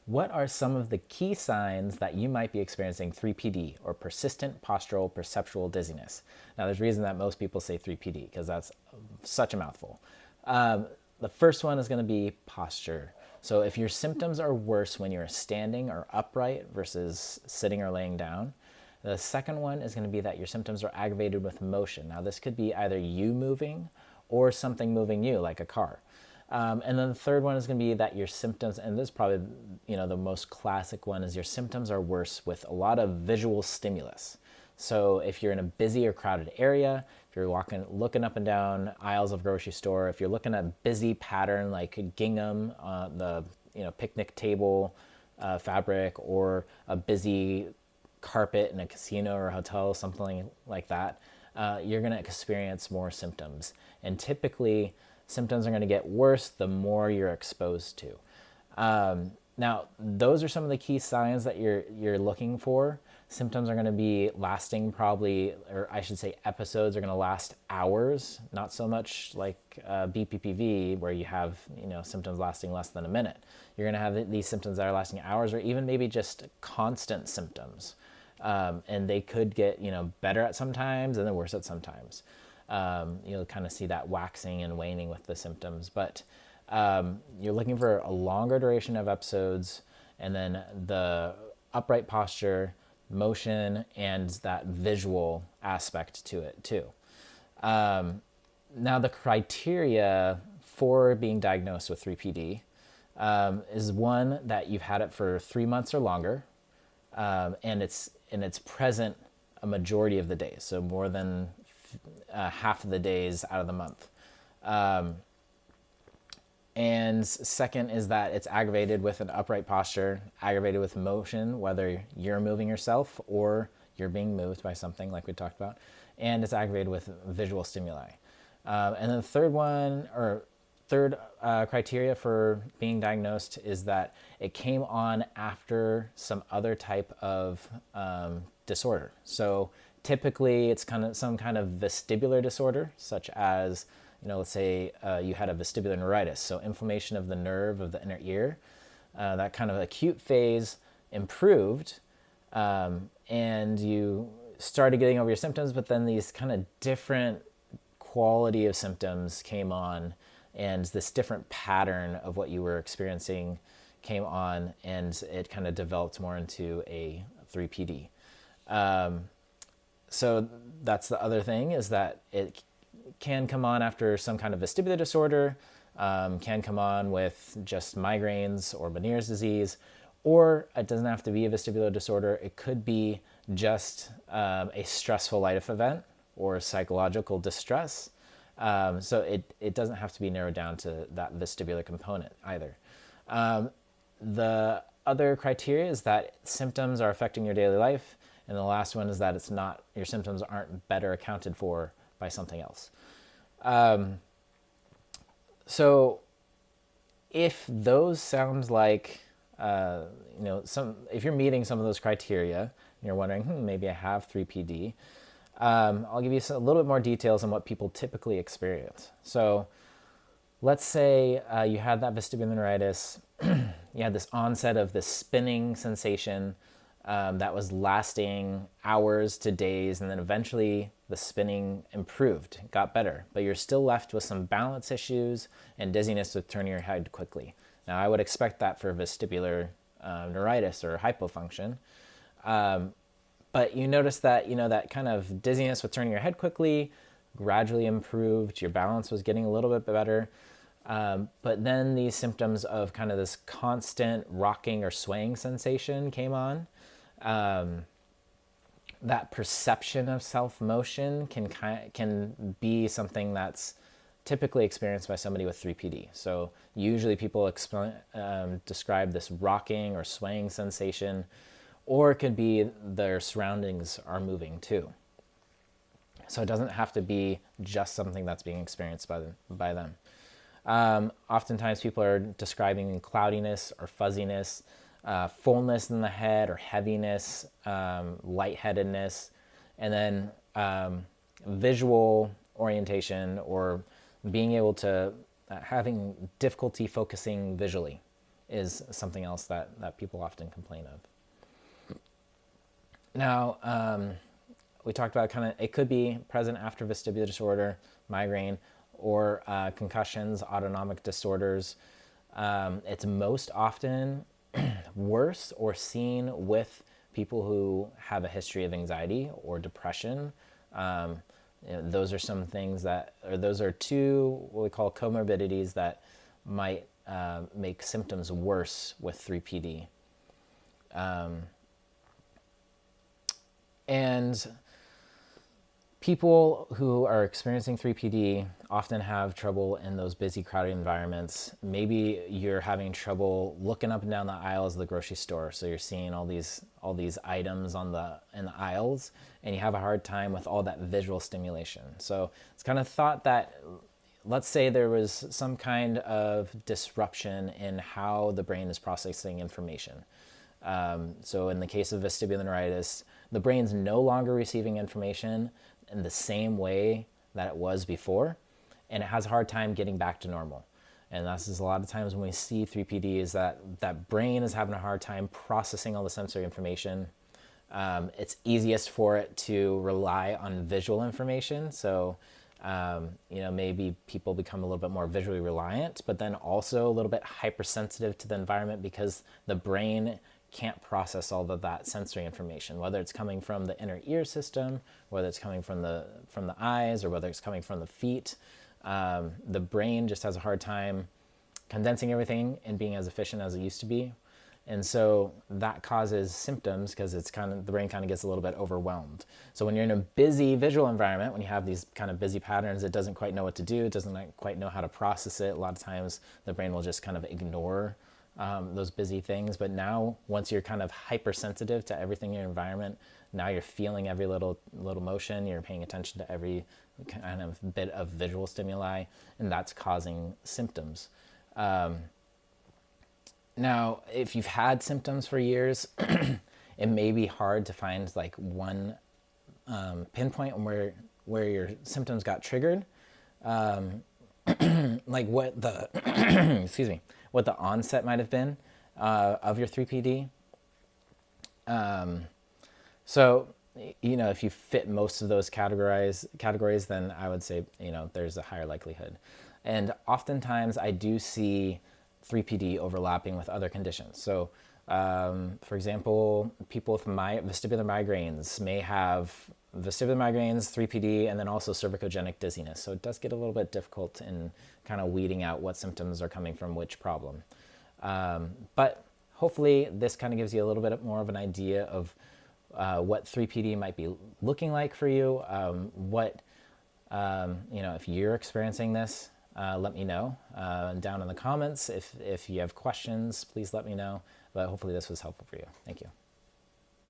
What are some of the key signs that you might be experiencing 3PD, or persistent postural perceptual dizziness? Now, there's a reason that most people say 3PD because that's such a mouthful. The first one is going to be posture. So if your symptoms are worse when you're standing or upright versus sitting or laying down. The second one is going to be that your symptoms are aggravated with motion. Now, this could be either you moving or something moving you, like a car. And then the third one is going to be that your symptoms, and this is probably the most classic one, is your symptoms are worse with a lot of visual stimulus. So if you're in a busy or crowded area, if you're looking up and down aisles of grocery store, if you're looking at a busy pattern like gingham, the picnic table fabric, or a busy carpet in a casino or a hotel, something like that, you're going to experience more symptoms. And typically, symptoms are going to get worse the more you're exposed to. Now, those are some of the key signs that you're looking for. Symptoms are going to be lasting probably, or I should say episodes are going to last hours, not so much like BPPV where you have symptoms lasting less than a minute. You're going to have these symptoms that are lasting hours, or even maybe just constant symptoms. And they could get better at some times and then worse at some times. You'll kind of see that waxing and waning with the symptoms, but you're looking for a longer duration of episodes, and then the upright posture, motion, and that visual aspect to it too. Now, the criteria for being diagnosed with 3PD is one that you've had it for 3 months or longer, and it's present a majority of the days, so more than half of the days out of the month. And second is that it's aggravated with an upright posture, aggravated with motion, whether you're moving yourself or you're being moved by something like we talked about, and it's aggravated with visual stimuli. And then the third criteria for being diagnosed is that it came on after some other type of disorder. So typically, it's kind of some kind of vestibular disorder, such as, let's say you had a vestibular neuritis, so inflammation of the nerve of the inner ear. That kind of acute phase improved, and you started getting over your symptoms, but then these kind of different quality of symptoms came on, and this different pattern of what you were experiencing came on, and it kind of developed more into a 3PD. So that's the other thing, is that it can come on after some kind of vestibular disorder, can come on with just migraines or Meniere's disease, or it doesn't have to be a vestibular disorder. It could be just a stressful life event or psychological distress. So it doesn't have to be narrowed down to that vestibular component either. The other criteria is that symptoms are affecting your daily life. And the last one is that your symptoms aren't better accounted for by something else. So if those sound like, if you're meeting some of those criteria, and you're wondering, maybe I have 3PD, I'll give you a little bit more details on what people typically experience. So let's say you had that vestibular neuritis, you had this onset of this spinning sensation that was lasting hours to days, and then eventually the spinning improved, got better, but you're still left with some balance issues and dizziness with turning your head quickly. Now, I would expect that for vestibular neuritis or hypofunction, but you notice that, that kind of dizziness with turning your head quickly gradually improved, your balance was getting a little bit better, but then these symptoms of kind of this constant rocking or swaying sensation came on. That perception of self-motion can be something that's typically experienced by somebody with 3PD. So usually people describe this rocking or swaying sensation, or it could be their surroundings are moving too. So it doesn't have to be just something that's being experienced by them. Oftentimes people are describing cloudiness or fuzziness, fullness in the head or heaviness, lightheadedness, and then visual orientation, or being able to having difficulty focusing visually. is something else that people often complain of. Now, we talked about it could be present after vestibular disorder, migraine, or concussions, autonomic disorders. It's most often worse or seen with people who have a history of anxiety or depression. Those are some things those are two what we call comorbidities that might make symptoms worse with 3PD. And people who are experiencing 3PD often have trouble in those busy, crowded environments. Maybe you're having trouble looking up and down the aisles of the grocery store, so you're seeing all these items in the aisles, and you have a hard time with all that visual stimulation. So it's kind of thought that, let's say there was some kind of disruption in how the brain is processing information. So in the case of vestibular neuritis, the brain's no longer receiving information in the same way that it was before, and it has a hard time getting back to normal. And this is a lot of times when we see 3PD is that brain is having a hard time processing all the sensory information. It's easiest for it to rely on visual information. So, maybe people become a little bit more visually reliant, but then also a little bit hypersensitive to the environment because the brain can't process all of that sensory information, whether it's coming from the inner ear system, whether it's coming from the eyes, or whether it's coming from the feet. The brain just has a hard time condensing everything and being as efficient as it used to be. And so that causes symptoms because the brain kind of gets a little bit overwhelmed. So when you're in a busy visual environment, when you have these kind of busy patterns, it doesn't quite know what to do. It doesn't quite know how to process it. A lot of times the brain will just kind of ignore those busy things. But now, once you're kind of hypersensitive to everything in your environment, now you're feeling every little motion, you're paying attention to every kind of bit of visual stimuli, and that's causing symptoms. Now, if you've had symptoms for years, it may be hard to find like one pinpoint where your symptoms got triggered, like what the excuse me, what the onset might have been of your 3PD. So, if you fit most of those categories, then I would say, there's a higher likelihood. And oftentimes I do see 3PD overlapping with other conditions. So, for example, people with vestibular migraines may have vestibular migraines, 3PD, and then also cervicogenic dizziness. So it does get a little bit difficult in kind of weeding out what symptoms are coming from which problem. But hopefully this kind of gives you a little bit more of an idea of what 3PD might be looking like for you. If you're experiencing this, let me know down in the comments. If you have questions, please let me know. But hopefully this was helpful for you. Thank you.